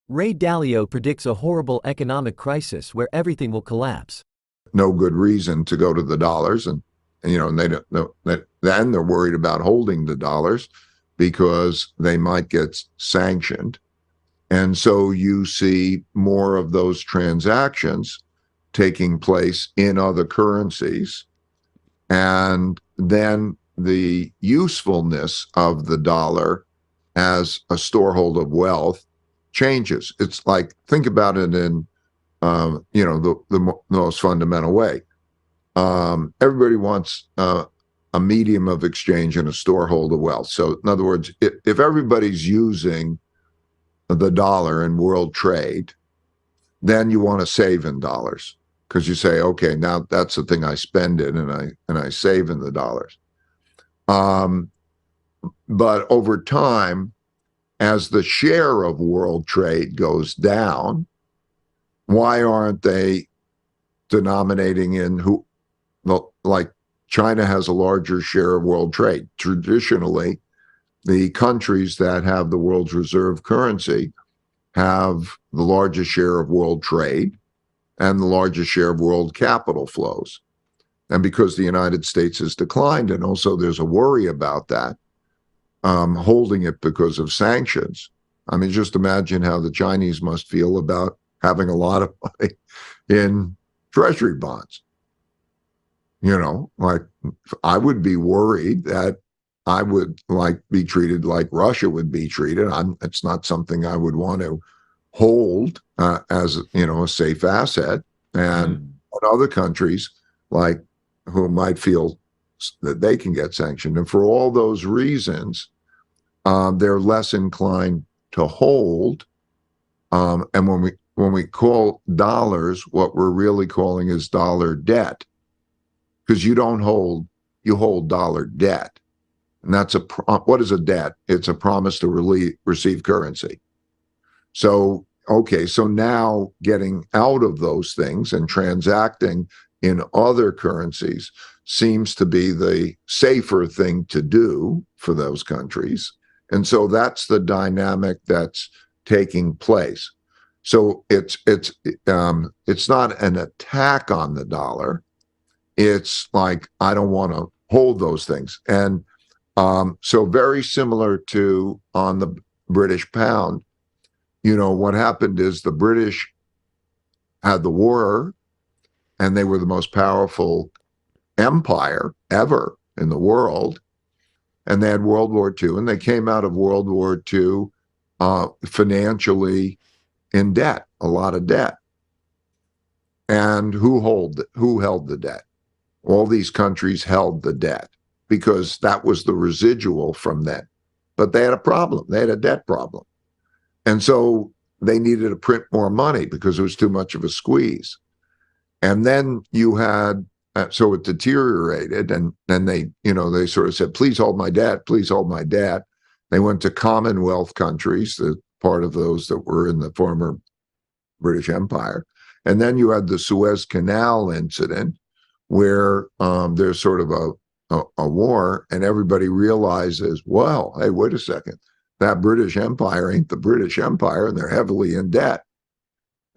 Ray Dalio predicts a horrible economic crisis where everything will collapse. No good reason to go to the dollars, and they don't know that. Then they're worried about holding the dollars because they might get sanctioned, and so you see more of those transactions taking place in other currencies, and then the usefulness of the dollar as a storehold of wealth changes. It's like, think about it in the most fundamental way. Everybody wants a medium of exchange and a storehold of wealth. So, in other words, if everybody's using the dollar in world trade, then you want to save in dollars because you say, okay, now that's the thing I spend in, and I save in the dollars. But over time, as the share of world trade goes down, why aren't they denominating in like China has a larger share of world trade? Traditionally, the countries that have the world's reserve currency have the largest share of world trade and the largest share of world capital flows. And because the United States has declined, and also there's a worry about that, holding it because of sanctions. I mean, just imagine how the Chinese must feel about having a lot of money in treasury bonds. Like, I would be worried that I would be treated like Russia would be treated. It's not something I would want to hold as a safe asset. And other countries who might feel that they can get sanctioned, and for all those reasons, they're less inclined to hold. And when we call dollars, what we're really calling is dollar debt, because you hold dollar debt. And that's what is a debt? It's a promise to receive currency. So, okay, so now getting out of those things and transacting in other currencies seems to be the safer thing to do for those countries. And so that's the dynamic that's taking place. So it's not an attack on the dollar. It's like, I don't want to hold those things. And so very similar to on the British pound, what happened is the British had the war, and they were the most powerful empire ever in the world. And they had World War II, and they came out of World War II financially in debt, a lot of debt. And who held the debt? All these countries held the debt because that was the residual from then. But they had a problem. They had a debt problem. And so they needed to print more money because it was too much of a squeeze. And then you had, so it deteriorated, and then they sort of said, please hold my debt, please hold my debt. They went to Commonwealth countries, the part of those that were in the former British Empire. And then you had the Suez Canal incident, where there's sort of a war, and everybody realizes, well, hey, wait a second, that British Empire ain't the British Empire, and they're heavily in debt.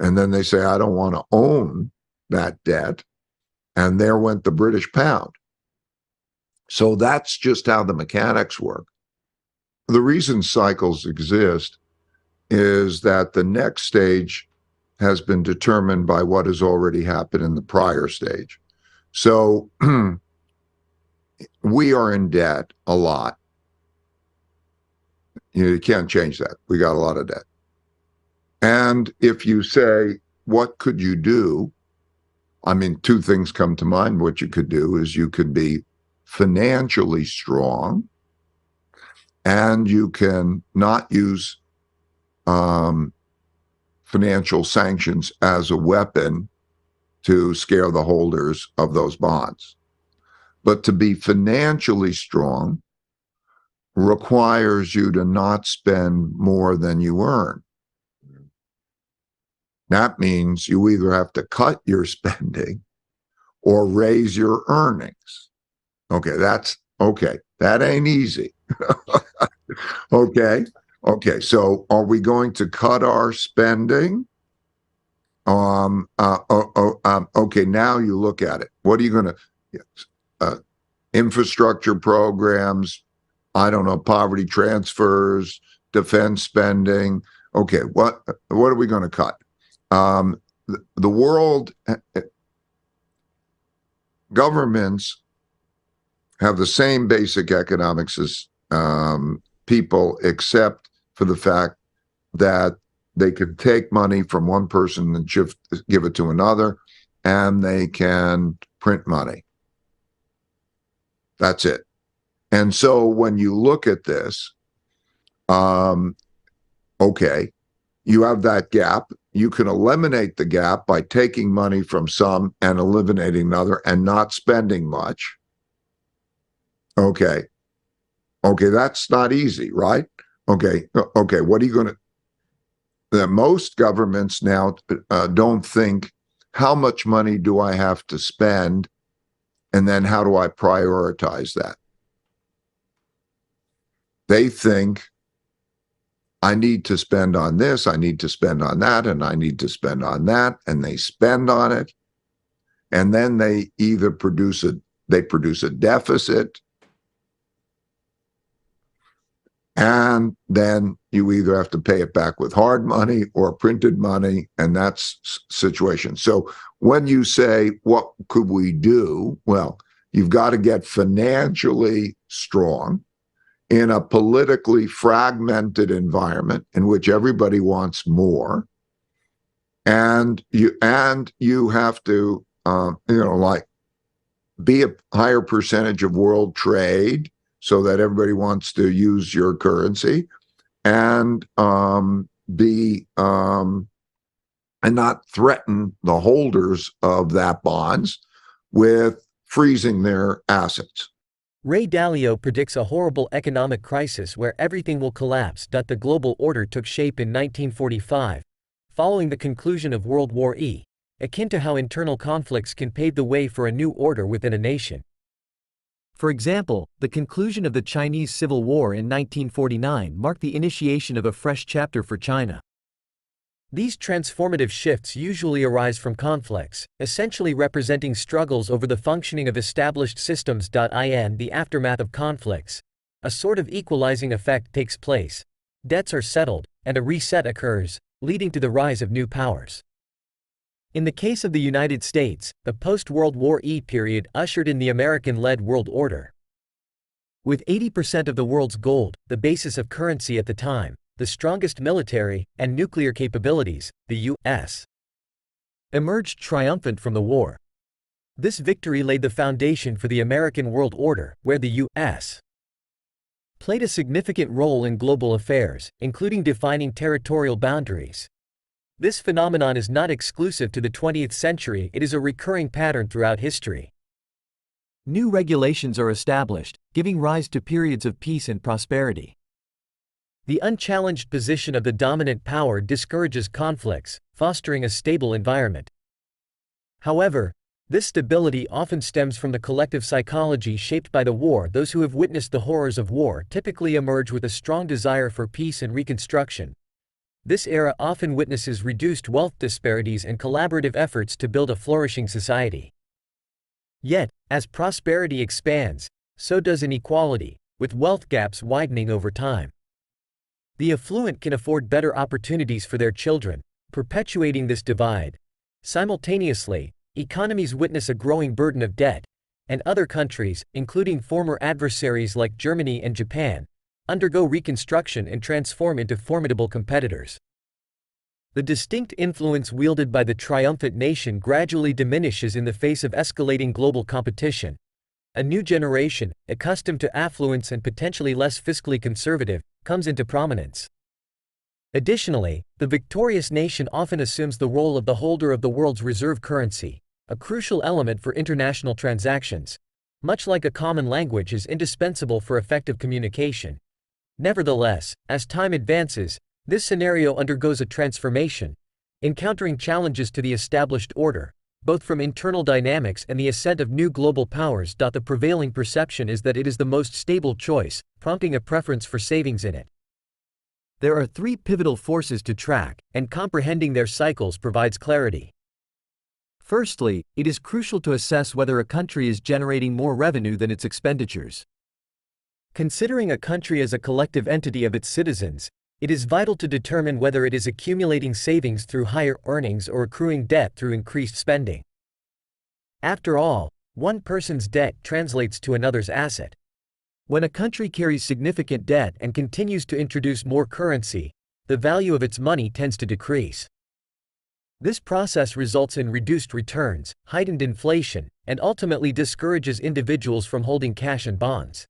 And then they say, I don't want to own that debt. And there went the British pound. So that's just how the mechanics work. The reason cycles exist is that the next stage has been determined by what has already happened in the prior stage. So we are in debt a lot. You can't change that. We got a lot of debt. And if you say, what could you do? I mean, two things come to mind. What you could do is you could be financially strong, and you can not use financial sanctions as a weapon to scare the holders of those bonds. But to be financially strong requires you to not spend more than you earn. That means you either have to cut your spending or raise your earnings. Okay, that ain't easy. Okay. Okay, so are we going to cut our spending? Okay, now you look at it. What are you going to, infrastructure programs, I don't know, poverty transfers, defense spending. Okay, what are we going to cut? The world, governments have the same basic economics as people, except for the fact that they can take money from one person and give it to another, and they can print money. That's it. And so when you look at this, okay, you have that gap. You can eliminate the gap by taking money from some and eliminating another and not spending much. Okay. Okay, that's not easy, right? Okay. Okay, what are you going to? Most governments now don't think, how much money do I have to spend? And then how do I prioritize that? They think, I need to spend on this, I need to spend on that, and I need to spend on that, and they spend on it. And then they either produce a deficit, and then you either have to pay it back with hard money or printed money, and that's situation. So when you say, what could we do? Well, you've got to get financially strong in a politically fragmented environment in which everybody wants more, and you have to like be a higher percentage of world trade so that everybody wants to use your currency, and be and not threaten the holders of that bonds with freezing their assets. Ray Dalio predicts a horrible economic crisis where everything will collapse. The global order took shape in 1945, following the conclusion of World War I, akin to how internal conflicts can pave the way for a new order within a nation. For example, the conclusion of the Chinese Civil War in 1949 marked the initiation of a fresh chapter for China. These transformative shifts usually arise from conflicts, essentially representing struggles over the functioning of established systems. In the aftermath of conflicts, a sort of equalizing effect takes place, debts are settled, and a reset occurs, leading to the rise of new powers. In the case of the United States, the post-World War I period ushered in the American-led world order. With 80% of the world's gold, the basis of currency at the time, the strongest military and nuclear capabilities, the U.S. emerged triumphant from the war. This victory laid the foundation for the American world order, where the U.S. played a significant role in global affairs, including defining territorial boundaries. This phenomenon is not exclusive to the 20th century, it is a recurring pattern throughout history. New regulations are established, giving rise to periods of peace and prosperity. The unchallenged position of the dominant power discourages conflicts, fostering a stable environment. However, this stability often stems from the collective psychology shaped by the war. Those who have witnessed the horrors of war typically emerge with a strong desire for peace and reconstruction. This era often witnesses reduced wealth disparities and collaborative efforts to build a flourishing society. Yet, as prosperity expands, so does inequality, with wealth gaps widening over time. The affluent can afford better opportunities for their children, perpetuating this divide. Simultaneously, economies witness a growing burden of debt, and other countries, including former adversaries like Germany and Japan, undergo reconstruction and transform into formidable competitors. The distinct influence wielded by the triumphant nation gradually diminishes in the face of escalating global competition. A new generation, accustomed to affluence and potentially less fiscally conservative, comes into prominence. Additionally, the victorious nation often assumes the role of the holder of the world's reserve currency, a crucial element for international transactions. Much like a common language is indispensable for effective communication. Nevertheless, as time advances, this scenario undergoes a transformation, encountering challenges to the established order, both from internal dynamics and the ascent of new global powers. The prevailing perception is that it is the most stable choice, prompting a preference for savings in it. There are three pivotal forces to track, and comprehending their cycles provides clarity. Firstly, it is crucial to assess whether a country is generating more revenue than its expenditures. Considering a country as a collective entity of its citizens, it is vital to determine whether it is accumulating savings through higher earnings or accruing debt through increased spending. After all, one person's debt translates to another's asset. When a country carries significant debt and continues to introduce more currency, the value of its money tends to decrease. This process results in reduced returns, heightened inflation, and ultimately discourages individuals from holding cash and bonds.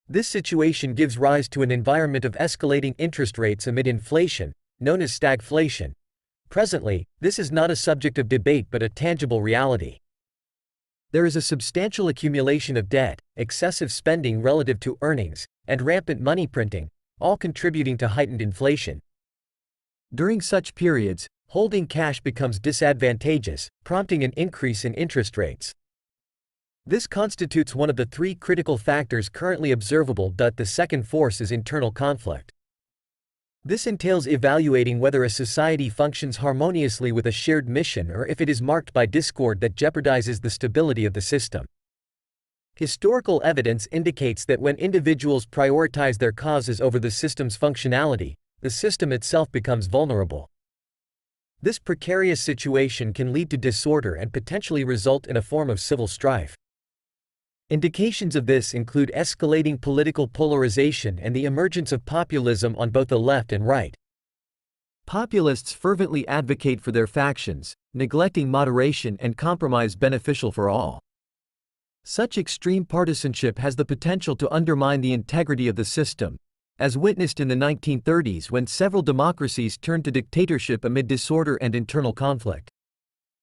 This situation gives rise to an environment of escalating interest rates amid inflation, known as stagflation. Presently, this is not a subject of debate but a tangible reality. There is a substantial accumulation of debt, excessive spending relative to earnings, and rampant money printing, all contributing to heightened inflation. During such periods, holding cash becomes disadvantageous, prompting an increase in interest rates. This constitutes one of the three critical factors currently observable. The second force is internal conflict. This entails evaluating whether a society functions harmoniously with a shared mission or if it is marked by discord that jeopardizes the stability of the system. Historical evidence indicates that when individuals prioritize their causes over the system's functionality, the system itself becomes vulnerable. This precarious situation can lead to disorder and potentially result in a form of civil strife. Indications of this include escalating political polarization and the emergence of populism on both the left and right. Populists fervently advocate for their factions, neglecting moderation and compromise beneficial for all. Such extreme partisanship has the potential to undermine the integrity of the system, as witnessed in the 1930s when several democracies turned to dictatorship amid disorder and internal conflict.